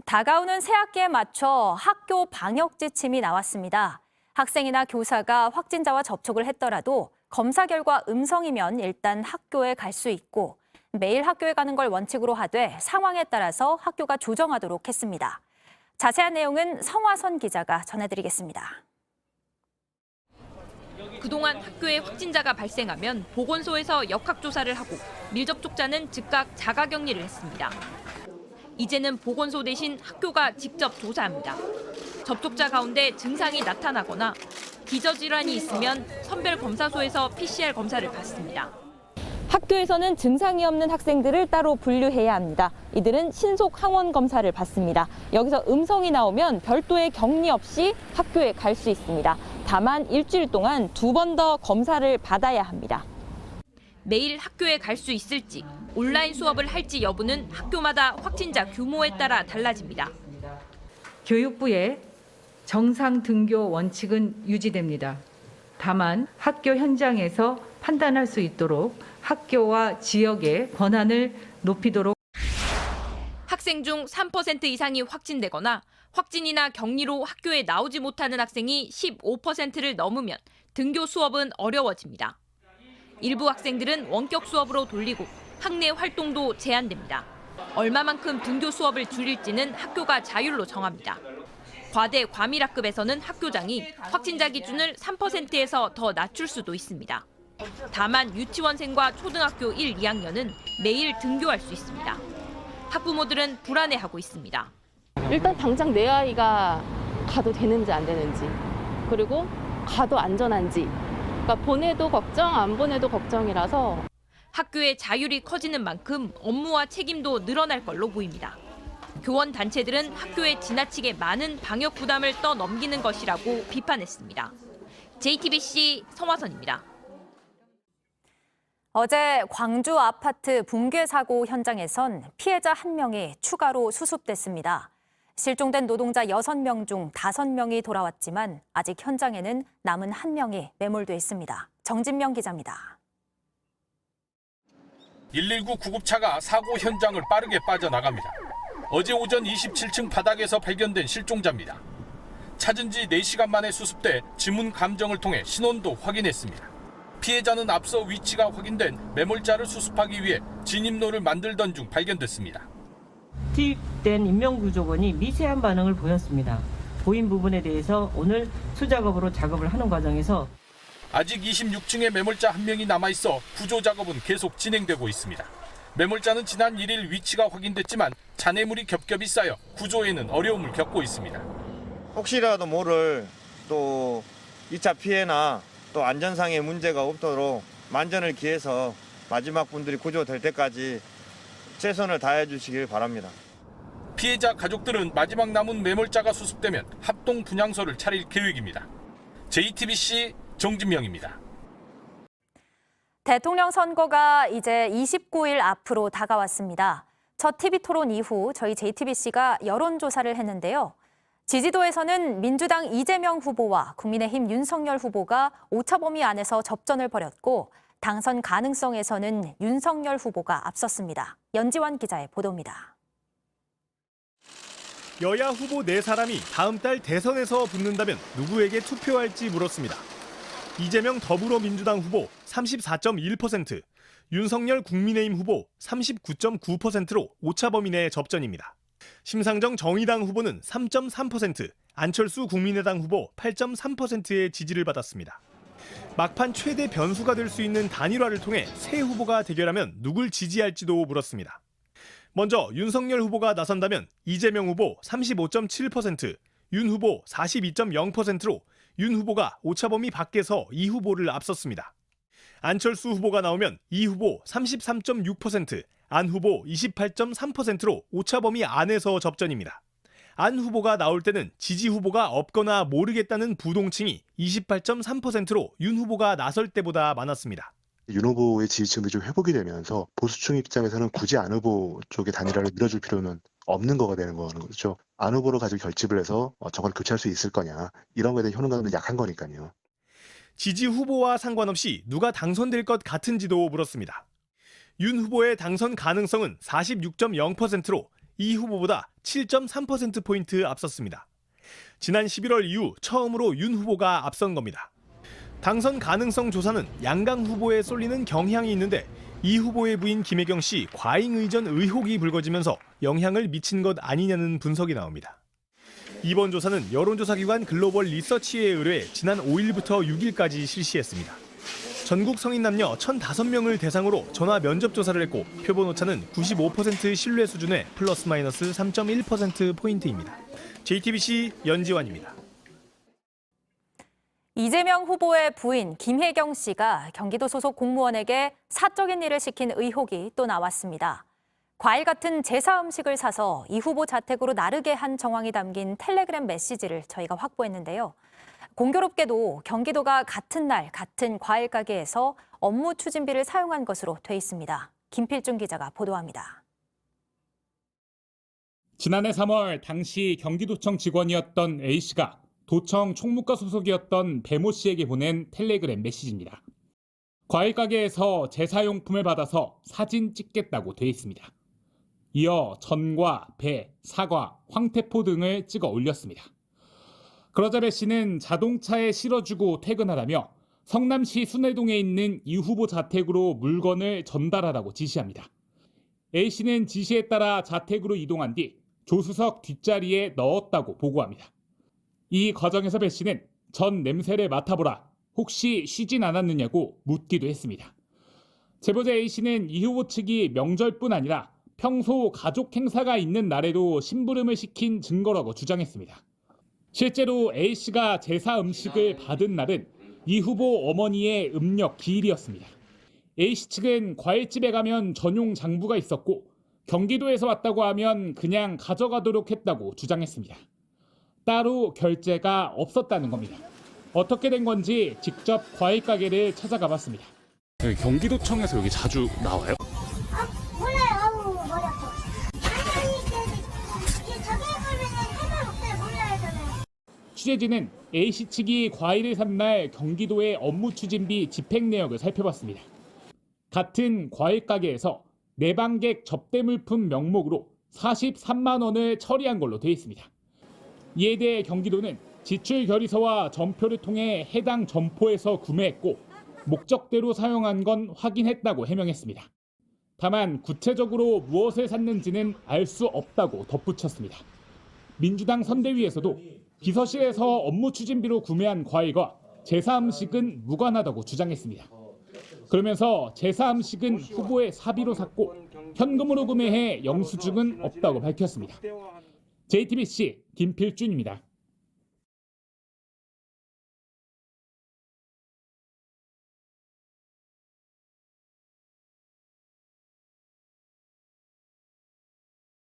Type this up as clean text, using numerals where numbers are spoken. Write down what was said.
다가오는 새학기에 맞춰 학교 방역 지침이 나왔습니다. 학생이나 교사가 확진자와 접촉을 했더라도 검사 결과 음성이면 일단 학교에 갈 수 있고 매일 학교에 가는 걸 원칙으로 하되 상황에 따라서 학교가 조정하도록 했습니다. 자세한 내용은 성화선 기자가 전해드리겠습니다. 그동안 학교에 확진자가 발생하면 보건소에서 역학조사를 하고 밀접촉자는 즉각 자가격리를 했습니다. 이제는 보건소 대신 학교가 직접 조사합니다. 접촉자 가운데 증상이 나타나거나 기저질환이 있으면 선별검사소에서 PCR 검사를 받습니다. 학교에서는 증상이 없는 학생들을 따로 분류해야 합니다. 이들은 신속 항원 검사를 받습니다. 여기서 음성이 나오면 별도의 격리 없이 학교에 갈 수 있습니다. 다만 일주일 동안 2번 더 검사를 받아야 합니다. 매일 학교에 갈 수 있을지, 온라인 수업을 할지 여부는 학교마다 확진자 규모에 따라 달라집니다. 교육부의 정상 등교 원칙은 유지됩니다. 다만 학교 현장에서 판단할 수 있도록 학교와 지역의 권한을 높이도록. 학생 중 3% 이상이 확진되거나 확진이나 격리로 학교에 나오지 못하는 학생이 15%를 넘으면 등교 수업은 어려워집니다. 일부 학생들은 원격 수업으로 돌리고 학내 활동도 제한됩니다. 얼마만큼 등교 수업을 줄일지는 학교가 자율로 정합니다. 과대 과밀학급에서는 학교장이 확진자 기준을 3%에서 더 낮출 수도 있습니다. 다만 유치원생과 초등학교 1, 2학년은 매일 등교할 수 있습니다. 학부모들은 불안해하고 있습니다. 일단 당장 내 아이가 가도 되는지 안 되는지, 그리고 가도 안전한지, 그러니까 보내도 걱정, 안 보내도 걱정이라서. 학교의 자율이 커지는 만큼 업무와 책임도 늘어날 걸로 보입니다. 교원 단체들은 학교에 지나치게 많은 방역 부담을 떠넘기는 것이라고 비판했습니다. JTBC 성화선입니다. 어제 광주 아파트 붕괴 사고 현장에선 피해자 1명이 추가로 수습됐습니다. 실종된 노동자 6명 중 5명이 돌아왔지만 아직 현장에는 남은 1명이 매몰돼 있습니다. 정진명 기자입니다. 119 구급차가 사고 현장을 빠르게 빠져나갑니다. 어제 오전 27층 바닥에서 발견된 실종자입니다. 찾은 지 4시간 만에 수습돼 지문 감정을 통해 신원도 확인했습니다. 피해자는 앞서 위치가 확인된 매몰자를 수습하기 위해 진입로를 만들던 중 발견됐습니다. 투입된 인명구조원이 미세한 반응을 보였습니다. 보인 부분에 대해서 오늘 수작업으로 작업을 하는 과정에서 아직 26층에 매몰자 1명이 남아있어 구조 작업은 계속 진행되고 있습니다. 매몰자는 지난 1일 위치가 확인됐지만 잔해물이 겹겹이 쌓여 구조에는 어려움을 겪고 있습니다. 혹시라도 모를 또 2차 피해나 또 안전상의 문제가 없도록 만전을 기해서 마지막 분들이 구조될 때까지 최선을 다해 주시길 바랍니다. 피해자 가족들은 마지막 남은 매몰자가 수습되면 합동 분향소를 차릴 계획입니다. JTBC 정진명입니다. 대통령 선거가 이제 29일 앞으로 다가왔습니다. 첫 TV토론 이후 저희 JTBC가 여론조사를 했는데요. 지지도에서는 민주당 이재명 후보와 국민의힘 윤석열 후보가 오차범위 안에서 접전을 벌였고 당선 가능성에서는 윤석열 후보가 앞섰습니다. 연지원 기자의 보도입니다. 여야 후보 4사람이 다음 달 대선에서 붙는다면 누구에게 투표할지 물었습니다. 이재명 더불어민주당 후보 34.1%, 윤석열 국민의힘 후보 39.9%로 오차범위 내의 접전입니다. 심상정 정의당 후보는 3.3%, 안철수 국민의당 후보 8.3%의 지지를 받았습니다. 막판 최대 변수가 될 수 있는 단일화를 통해 세 후보가 대결하면 누굴 지지할지도 물었습니다. 먼저 윤석열 후보가 나선다면 이재명 후보 35.7%, 윤 후보 42.0%로 윤 후보가 오차범위 밖에서 이 후보를 앞섰습니다. 안철수 후보가 나오면 이 후보 33.6%, 안 후보 28.3%로 오차범위 안에서 접전입니다. 안 후보가 나올 때는 지지 후보가 없거나 모르겠다는 부동층이 28.3%로 윤 후보가 나설 때보다 많았습니다. 윤 후보의 지지층이 좀 회복이 되면서 보수층 입장에서는 굳이 안 후보 쪽의 단일화를 밀어줄 필요는 없는 거가 되는 거죠. 안 후보로 가지고 결집을 해서 저걸 교체할 수 있을 거냐, 이런 거에 대한 효능감은 약한 거니까요. 지지 후보와 상관없이 누가 당선될 것 같은지도 물었습니다. 윤 후보의 당선 가능성은 46.0%로 이 후보보다 7.3%포인트 앞섰습니다. 지난 11월 이후 처음으로 윤 후보가 앞선 겁니다. 당선 가능성 조사는 양강 후보에 쏠리는 경향이 있는데 이 후보의 부인 김혜경 씨 과잉 의전 의혹이 불거지면서 영향을 미친 것 아니냐는 분석이 나옵니다. 이번 조사는 여론조사기관 글로벌 리서치에 의뢰해 지난 5일부터 6일까지 실시했습니다. 전국 성인 남녀 1,005명을 대상으로 전화 면접 조사를 했고 표본 오차는 95% 신뢰 수준의 플러스 마이너스 3.1%포인트입니다. JTBC 연지환입니다. 이재명 후보의 부인 김혜경 씨가 경기도 소속 공무원에게 사적인 일을 시킨 의혹이 또 나왔습니다. 과일 같은 제사 음식을 사서 이 후보 자택으로 나르게 한 정황이 담긴 텔레그램 메시지를 저희가 확보했는데요. 공교롭게도 경기도가 같은 날 같은 과일 가게에서 업무 추진비를 사용한 것으로 돼 있습니다. 김필중 기자가 보도합니다. 지난해 3월 당시 경기도청 직원이었던 A씨가 도청 총무과 소속이었던 배모 씨에게 보낸 텔레그램 메시지입니다. 과일 가게에서 제사용품을 받아서 사진 찍겠다고 돼 있습니다. 이어 전과 배, 사과, 황태포 등을 찍어 올렸습니다. 그러자 배 씨는 자동차에 실어주고 퇴근하라며 성남시 순회동에 있는 이 후보 자택으로 물건을 전달하라고 지시합니다. A 씨는 지시에 따라 자택으로 이동한 뒤 조수석 뒷자리에 넣었다고 보고합니다. 이 과정에서 배 씨는 전 냄새를 맡아보라, 혹시 쉬진 않았느냐고 묻기도 했습니다. 제보자 A 씨는 이 후보 측이 명절뿐 아니라 평소 가족 행사가 있는 날에도 심부름을 시킨 증거라고 주장했습니다. 실제로 A 씨가 제사 음식을 받은 날은 이 후보 어머니의 음력 기일이었습니다. A 씨 측은 과일집에 가면 전용 장부가 있었고 경기도에서 왔다고 하면 그냥 가져가도록 했다고 주장했습니다. 따로 결제가 없었다는 겁니다. 어떻게 된 건지 직접 과일 가게를 찾아가 봤습니다. 경기도청에서 여기 자주 나와요? 몰라요. 머리 아파. 아니, 저기 가면은 상관없어요. 몰라요, 취재진은 A씨 측이 과일을 산 날 경기도의 업무 추진비 집행 내역을 살펴봤습니다. 같은 과일 가게에서 내방객 접대 물품 명목으로 43만 원을 처리한 걸로 되어 있습니다. 이에 대해 경기도는 지출 결의서와 전표를 통해 해당 점포에서 구매했고 목적대로 사용한 건 확인했다고 해명했습니다. 다만 구체적으로 무엇을 샀는지는 알 수 없다고 덧붙였습니다. 민주당 선대위에서도 비서실에서 업무 추진비로 구매한 과일과 제사 음식은 무관하다고 주장했습니다. 그러면서 제사 음식은 후보의 사비로 샀고 현금으로 구매해 영수증은 없다고 밝혔습니다. JTBC 김필준입니다.